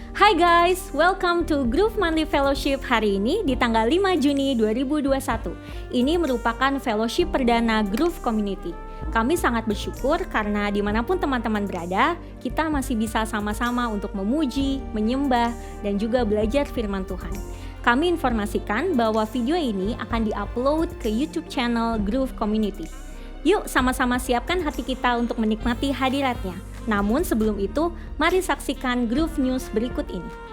Hai guys, welcome to Groove Monthly Fellowship hari ini di tanggal 5 Juni 2021. Ini merupakan fellowship perdana Groove Community. Kami sangat bersyukur karena dimanapun teman-teman berada, kita masih bisa sama-sama untuk memuji, menyembah, dan juga belajar firman Tuhan. Kami informasikan bahwa video ini akan di-upload ke YouTube channel Groove Community. Yuk sama-sama siapkan hati kita untuk menikmati hadiratnya. Namun sebelum itu, mari saksikan Groove News berikut ini.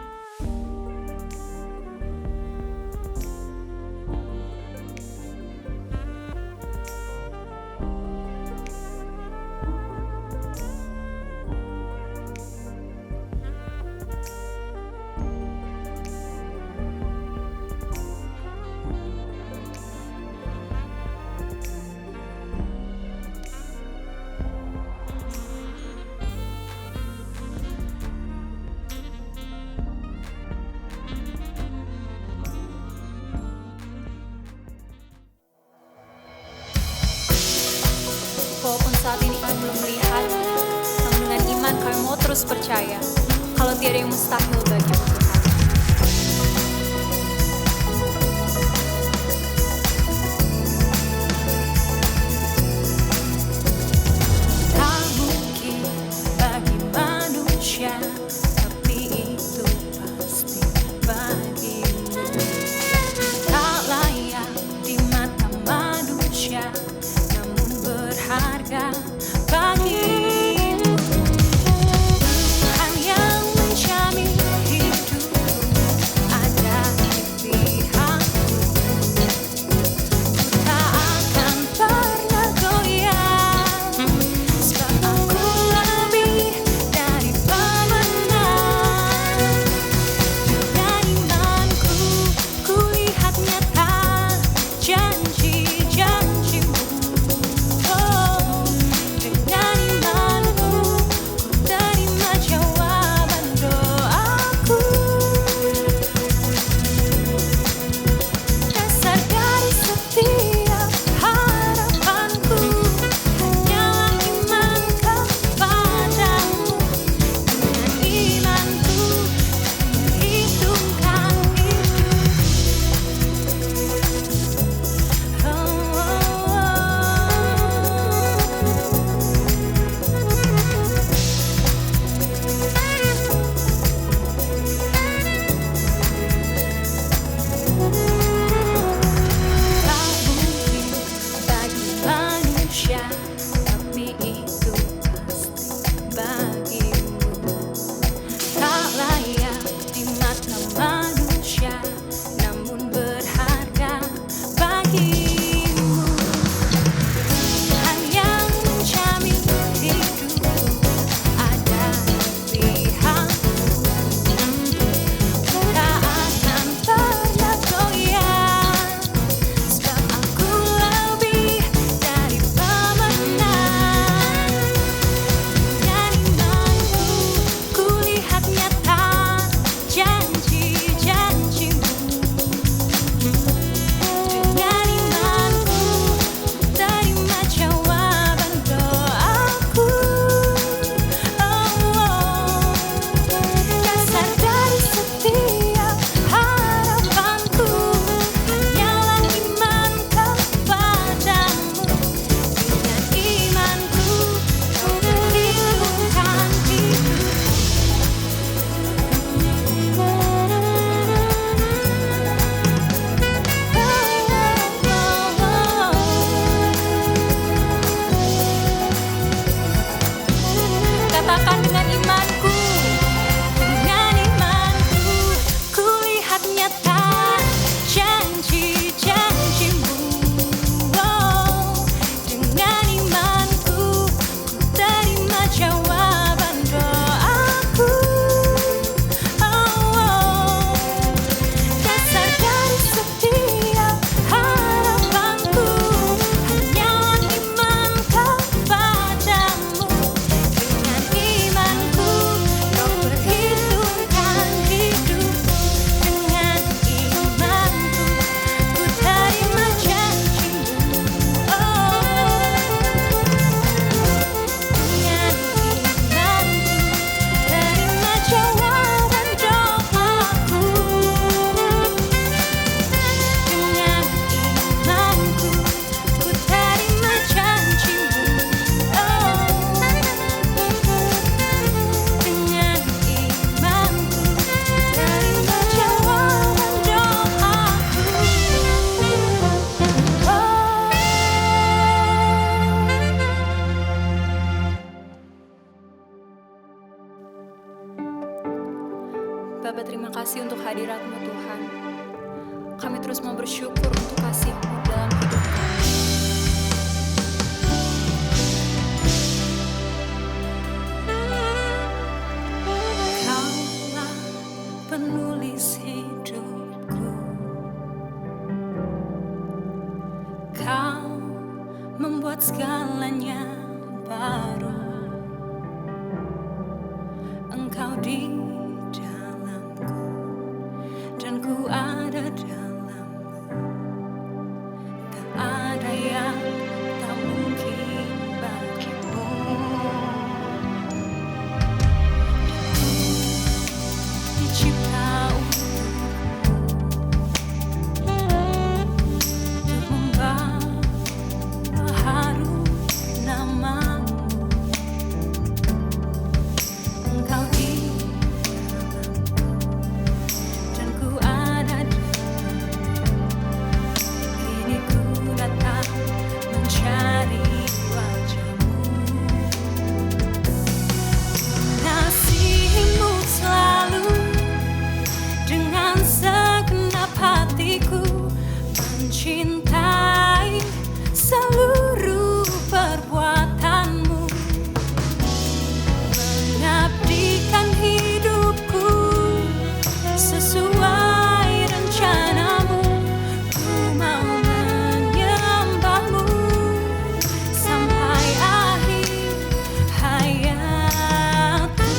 Walaupun saat ini kami belum melihat, namun dengan iman kami mau terus percaya kalau tiada yang mustahil bagi Tuhan. Tak mungkin bagi manusia, tapi itu pasti bagimu. Tak layak di mata manusia, namun berharga bagimu. Tuhan yang menjamin hidupku ada di pihakku. Ku tak akan pernah goyah, sebab aku lebih dari pemenang. Dengan imanku, ku lihat nyata janji-janjimu. Oh, Bapa, terima kasih untuk hadirat-Mu Tuhan. Kami terus mau bersyukur untuk kasih-Mu dalam hidup kami. Kaulah penulis hidupku, Kau membuat segalanya baru. Engkau di dalamku dan ku ada dalammu. Tak ada yang tak mungkin bagimu. Dicipta untuk membawa harum namamu. Engkau di dalamku dan ku ada dalammu. Kini ku datang mencari wajah-Mu. Kasih-Mu selalu dengan segenap hatiku, mencintai seluruh perbuatan-Mu, mengabdikan hidupku sesuai rencana-Mu. Ku mau menyembah-Mu sampai akhir hayatku.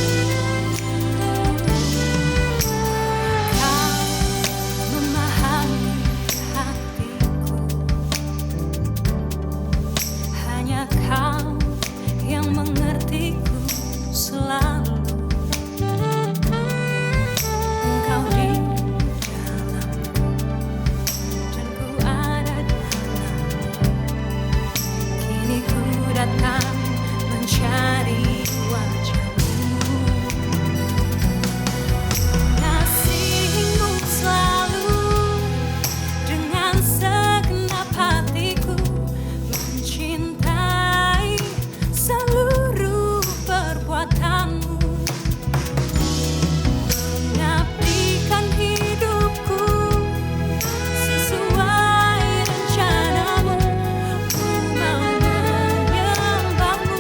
Kau memahami hatiku, hanya Kau yang mengertiku selalu. Engkau di dalamku dan ku ada dalammu. Kini ku datang mencari wajah-Mu. Kasih-Mu selalu dengan segenap hatiku, mencintai seluruh perbuatan-Mu, mengabdikan hidupku sesuai rencana-Mu. Ku mau menyembah-Mu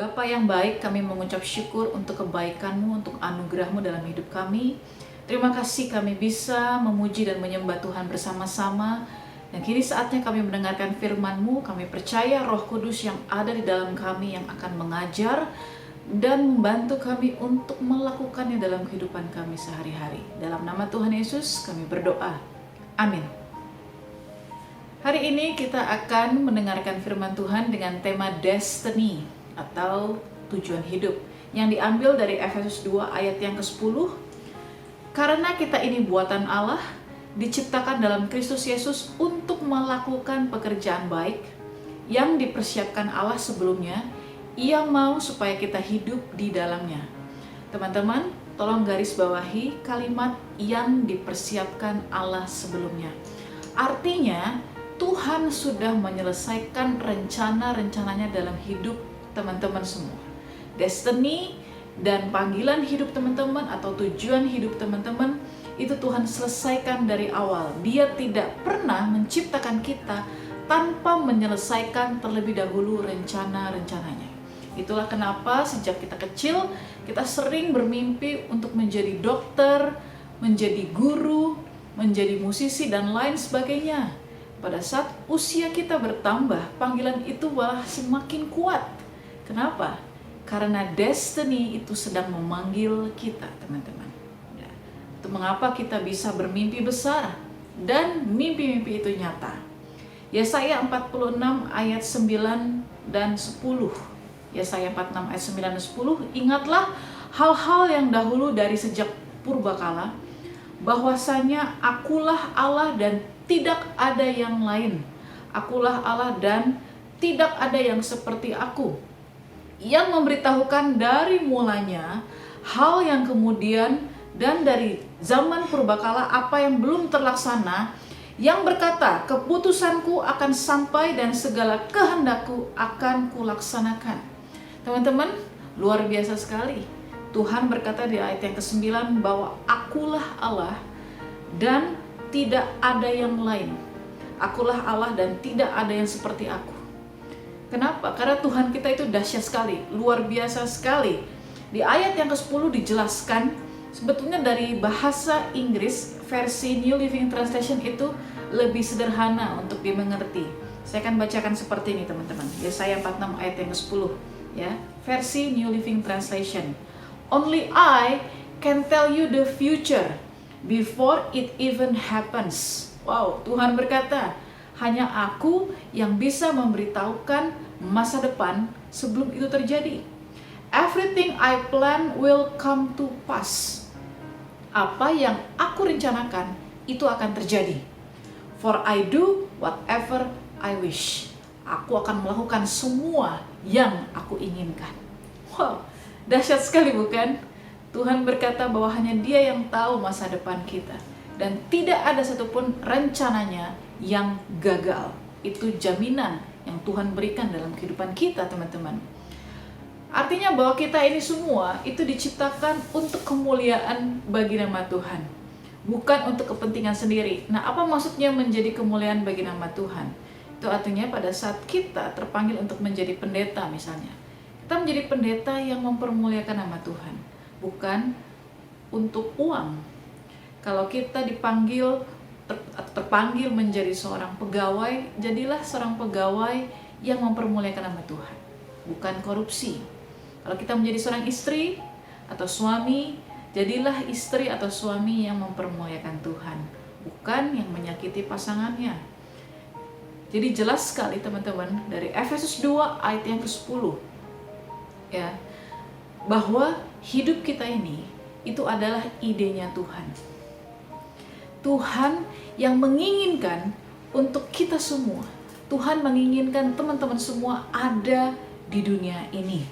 Bapa yang baik, kami mengucap syukur untuk kebaikan-Mu, untuk anugerah-Mu dalam hidup kami. Terima kasih kami bisa memuji dan menyembah Tuhan bersama-sama. Dan kini saatnya kami mendengarkan firman-Mu. Kami percaya Roh Kudus yang ada di dalam kami yang akan mengajar dan membantu kami untuk melakukannya dalam kehidupan kami sehari-hari. Dalam nama Tuhan Yesus kami berdoa. Amin. Hari ini kita akan mendengarkan firman Tuhan dengan tema Destiny atau tujuan hidup yang diambil dari Efesus 2 ayat yang ke-10. Karena kita ini buatan Allah, diciptakan dalam Kristus Yesus untuk melakukan pekerjaan baik yang dipersiapkan Allah sebelumnya. Ia mau supaya kita hidup di dalamnya. Teman-teman, tolong garis bawahi kalimat yang dipersiapkan Allah sebelumnya. Artinya, Tuhan sudah menyelesaikan rencana-rencananya dalam hidup teman-teman semua. Destiny dan panggilan hidup teman-teman atau tujuan hidup teman-teman itu Tuhan selesaikan dari awal. Dia tidak pernah menciptakan kita tanpa menyelesaikan terlebih dahulu rencana-rencananya. Itulah kenapa sejak kita kecil kita sering bermimpi untuk menjadi dokter, menjadi guru, menjadi musisi dan lain sebagainya. Pada saat usia kita bertambah, panggilan itu malah semakin kuat. Kenapa? Karena destiny itu sedang memanggil kita, teman-teman. Ya. Itu mengapa kita bisa bermimpi besar dan mimpi-mimpi itu nyata. Yesaya 46 ayat 9 dan 10. Yesaya 46 ayat 9 dan 10. Ingatlah hal-hal yang dahulu dari sejak purbakala, bahwasanya akulah Allah dan tidak ada yang lain. Akulah Allah dan tidak ada yang seperti aku, yang memberitahukan dari mulanya hal yang kemudian dan dari zaman purbakala apa yang belum terlaksana, yang berkata keputusanku akan sampai dan segala kehendakku akan kulaksanakan. Teman-teman, luar biasa sekali. Tuhan berkata di ayat yang ke-9 bahwa akulah Allah dan tidak ada yang lain. Akulah Allah dan tidak ada yang seperti aku. Kenapa? Karena Tuhan kita itu dahsyat sekali, luar biasa sekali. Di ayat yang ke-10 dijelaskan, sebetulnya dari bahasa Inggris, versi New Living Translation itu lebih sederhana untuk dimengerti. Saya akan bacakan seperti ini, teman-teman. Yesaya 46 ayat yang ke-10, ya. Versi New Living Translation. Only I can tell you the future before it even happens. Wow, Tuhan berkata, hanya aku yang bisa memberitahukan masa depan sebelum itu terjadi. Everything I plan will come to pass. Apa yang aku rencanakan itu akan terjadi. For I do whatever I wish. Aku akan melakukan semua yang aku inginkan. Wow, dahsyat sekali bukan? Tuhan berkata bahwa hanya Dia yang tahu masa depan kita. Dan tidak ada satupun rencananya yang gagal. Itu jaminan yang Tuhan berikan dalam kehidupan kita, teman-teman. Artinya bahwa kita ini semua itu diciptakan untuk kemuliaan bagi nama Tuhan, bukan untuk kepentingan sendiri. Nah, apa maksudnya menjadi kemuliaan bagi nama Tuhan? Itu artinya pada saat kita terpanggil untuk menjadi pendeta misalnya, kita menjadi pendeta yang mempermuliakan nama Tuhan, bukan untuk uang. Kalau kita terpanggil menjadi seorang pegawai, jadilah seorang pegawai yang mempermuliakan nama Tuhan, bukan korupsi. Kalau kita menjadi seorang istri atau suami, jadilah istri atau suami yang mempermuliakan Tuhan, bukan yang menyakiti pasangannya. Jadi jelas sekali, teman-teman, dari Efesus 2 ayat yang ke-10, ya, bahwa hidup kita ini itu adalah idenya Tuhan. Tuhan yang menginginkan untuk kita semua. Tuhan menginginkan teman-teman semua ada di dunia ini,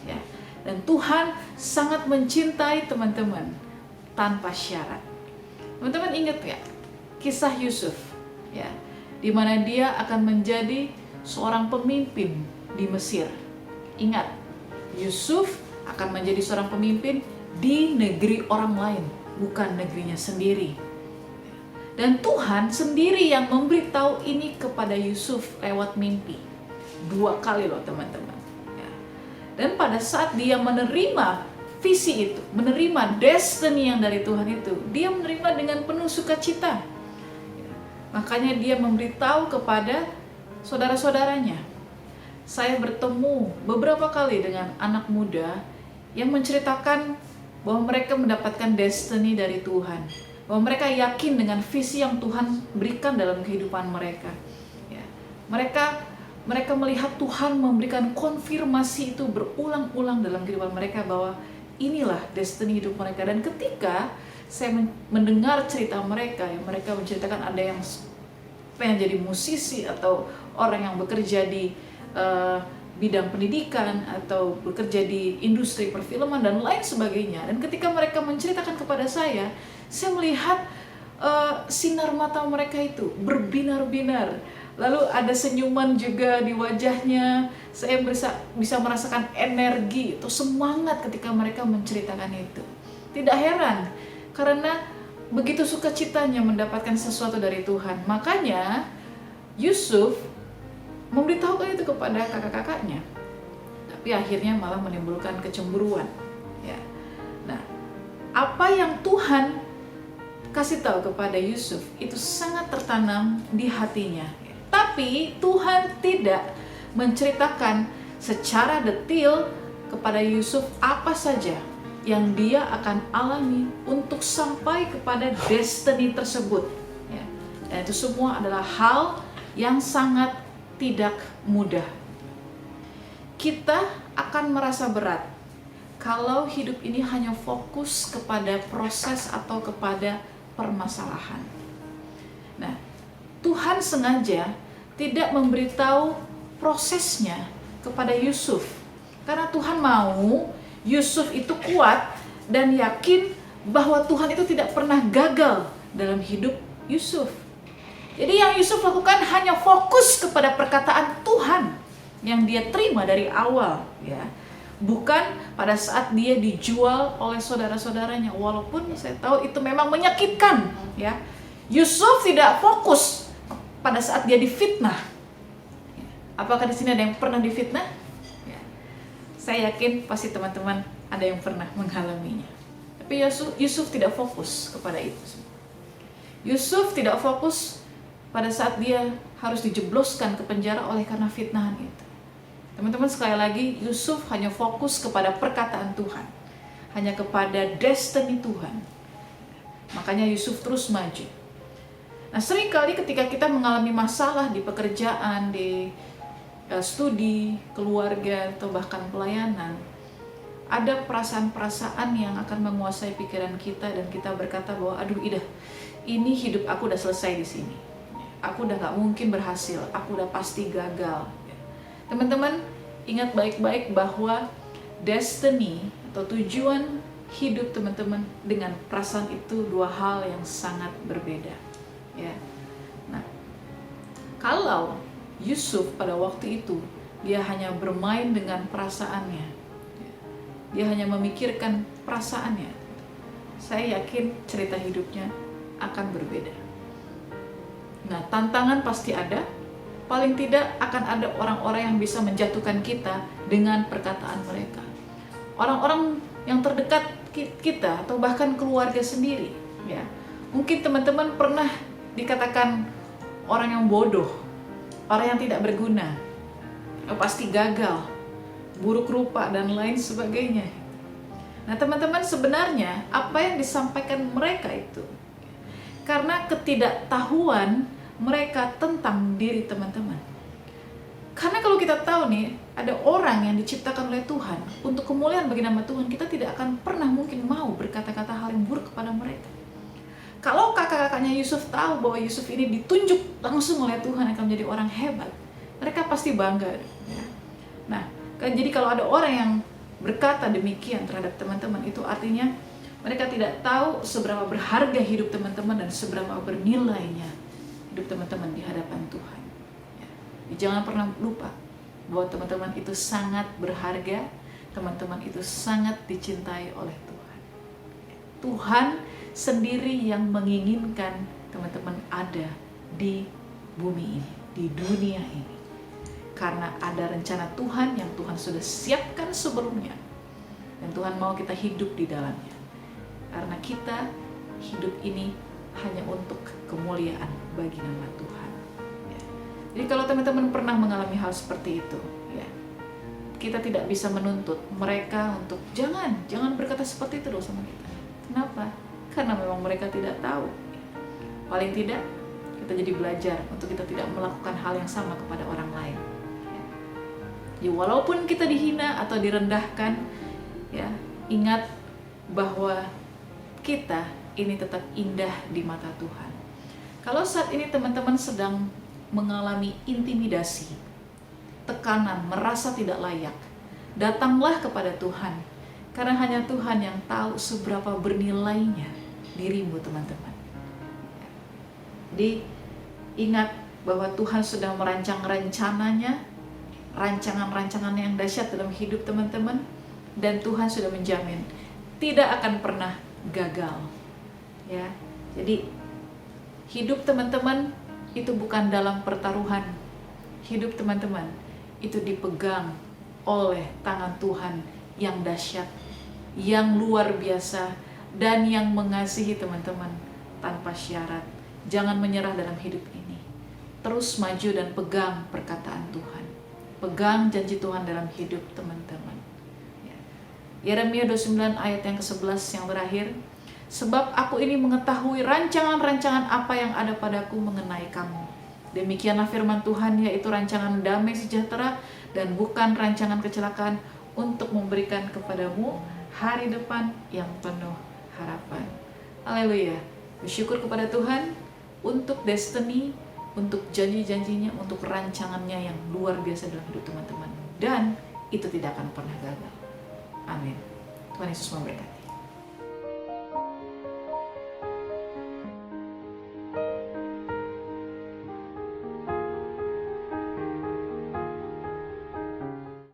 ya. Dan Tuhan sangat mencintai teman-teman tanpa syarat. Teman-teman ingat ya kisah Yusuf, ya, di mana dia akan menjadi seorang pemimpin di Mesir. Ingat, Yusuf akan menjadi seorang pemimpin di negeri orang lain, bukan negerinya sendiri. Dan Tuhan sendiri yang memberitahu ini kepada Yusuf lewat mimpi. 2 kali loh, teman-teman. Ya. Dan pada saat dia menerima visi itu, menerima destiny yang dari Tuhan itu, dia menerima dengan penuh sukacita. Makanya dia memberitahu kepada saudara-saudaranya. Saya bertemu beberapa kali dengan anak muda yang menceritakan bahwa mereka mendapatkan destiny dari Tuhan, bahwa mereka yakin dengan visi yang Tuhan berikan dalam kehidupan mereka. Ya. Mereka melihat Tuhan memberikan konfirmasi itu berulang-ulang dalam kehidupan mereka bahwa inilah destiny hidup mereka. Dan ketika saya mendengar cerita mereka, yang mereka menceritakan ada yang pengen jadi musisi atau orang yang bekerja di bidang pendidikan atau bekerja di industri perfilman dan lain sebagainya. Dan ketika mereka menceritakan kepada saya melihat sinar mata mereka itu berbinar-binar. Lalu ada senyuman juga di wajahnya. Saya bisa merasakan energi atau semangat ketika mereka menceritakan itu. Tidak heran, karena begitu sukacitanya mendapatkan sesuatu dari Tuhan. Makanya Yusuf memberitahukan itu kepada kakak-kakaknya. Tapi akhirnya malah menimbulkan kecemburuan. Ya. Nah, apa yang Tuhan kasih tahu kepada Yusuf itu sangat tertanam di hatinya. Tapi Tuhan tidak menceritakan secara detail kepada Yusuf apa saja yang dia akan alami untuk sampai kepada destiny tersebut. Ya. Dan itu semua adalah hal yang sangat tidak mudah. Kita akan merasa berat kalau hidup ini hanya fokus kepada proses atau kepada permasalahan. Nah, Tuhan sengaja tidak memberitahu prosesnya kepada Yusuf, karena Tuhan mau Yusuf itu kuat dan yakin bahwa Tuhan itu tidak pernah gagal dalam hidup Yusuf. Jadi yang Yusuf lakukan hanya fokus kepada perkataan Tuhan yang dia terima dari awal, ya. Bukan pada saat dia dijual oleh saudara-saudaranya, walaupun saya tahu itu memang menyakitkan, ya. Yusuf tidak fokus pada saat dia difitnah. Apakah di sini ada yang pernah difitnah? Ya. Saya yakin pasti teman-teman ada yang pernah mengalaminya. Tapi Yusuf tidak fokus kepada itu. Yusuf tidak fokus pada saat dia harus dijebloskan ke penjara oleh karena fitnahan itu. Teman-teman, sekali lagi, Yusuf hanya fokus kepada perkataan Tuhan, hanya kepada destiny Tuhan. Makanya Yusuf terus maju. Nah, seringkali ketika kita mengalami masalah di pekerjaan, di studi, keluarga, atau bahkan pelayanan, ada perasaan-perasaan yang akan menguasai pikiran kita dan kita berkata bahwa aduh ini hidup aku udah selesai di sini. Aku udah gak mungkin berhasil, aku udah pasti gagal. Teman-teman, ingat baik-baik bahwa destiny atau tujuan hidup teman-teman dengan perasaan itu dua hal yang sangat berbeda. Ya. Nah, kalau Yusuf pada waktu itu dia hanya bermain dengan perasaannya, dia hanya memikirkan perasaannya, saya yakin cerita hidupnya akan berbeda. Nah, tantangan pasti ada. Paling tidak akan ada orang-orang yang bisa menjatuhkan kita dengan perkataan mereka. Orang-orang yang terdekat kita atau bahkan keluarga sendiri, ya. Mungkin teman-teman pernah dikatakan orang yang bodoh, orang yang tidak berguna, pasti gagal, buruk rupa dan lain sebagainya. Nah, teman-teman, sebenarnya apa yang disampaikan mereka itu karena ketidaktahuan mereka tentang diri teman-teman. Karena kalau kita tahu nih, ada orang yang diciptakan oleh Tuhan untuk kemuliaan bagi nama Tuhan, kita tidak akan pernah mungkin mau berkata-kata hal yang buruk kepada mereka. Kalau kakak-kakaknya Yusuf tahu bahwa Yusuf ini ditunjuk langsung oleh Tuhan akan menjadi orang hebat, mereka pasti bangga. Ya. Nah, jadi kalau ada orang yang berkata demikian terhadap teman-teman, itu artinya mereka tidak tahu seberapa berharga hidup teman-teman dan seberapa bernilainya hidup teman-teman di hadapan Tuhan. Ya. Jangan pernah lupa bahwa teman-teman itu sangat berharga, teman-teman itu sangat dicintai oleh Tuhan. Tuhan sendiri yang menginginkan teman-teman ada di bumi ini, di dunia ini. karena ada rencana Tuhan yang Tuhan sudah siapkan sebelumnya, dan Tuhan mau kita hidup di dalamnya, karena kita hidup ini hanya untuk kemuliaan bagi nama Tuhan. Ya. Jadi kalau teman-teman pernah mengalami hal seperti itu, ya, kita tidak bisa menuntut mereka untuk jangan berkata seperti itu loh sama kita. Kenapa? Karena memang mereka tidak tahu. Paling tidak kita jadi belajar untuk kita tidak melakukan hal yang sama kepada orang lain. Ya, walaupun kita dihina atau direndahkan, ya, ingat bahwa kita ini tetap indah di mata Tuhan. Kalau saat ini teman-teman sedang mengalami intimidasi, tekanan, merasa tidak layak, datanglah kepada Tuhan, karena hanya Tuhan yang tahu seberapa bernilainya dirimu, teman-teman. Jadi ingat bahwa Tuhan sudah merancang rencananya, rancangan-rancangan yang dahsyat dalam hidup teman-teman, dan Tuhan sudah menjamin tidak akan pernah gagal. Ya, jadi hidup teman-teman itu bukan dalam pertaruhan. Hidup teman-teman itu dipegang oleh tangan Tuhan yang dahsyat, yang luar biasa, dan yang mengasihi teman-teman tanpa syarat. Jangan menyerah dalam hidup ini. Terus maju dan pegang perkataan Tuhan. Pegang janji Tuhan dalam hidup teman-teman. Ya. Yeremia 29 ayat yang ke-11 yang terakhir. Sebab aku ini mengetahui rancangan-rancangan apa yang ada padaku mengenai kamu. Demikianlah firman Tuhan, yaitu rancangan damai sejahtera dan bukan rancangan kecelakaan, untuk memberikan kepadamu hari depan yang penuh harapan. Haleluya. Bersyukur kepada Tuhan untuk destiny, untuk janji-janjinya, untuk rancangannya yang luar biasa dalam hidup teman-teman. Dan itu tidak akan pernah gagal. Amin. Tuhan Yesus memberkati.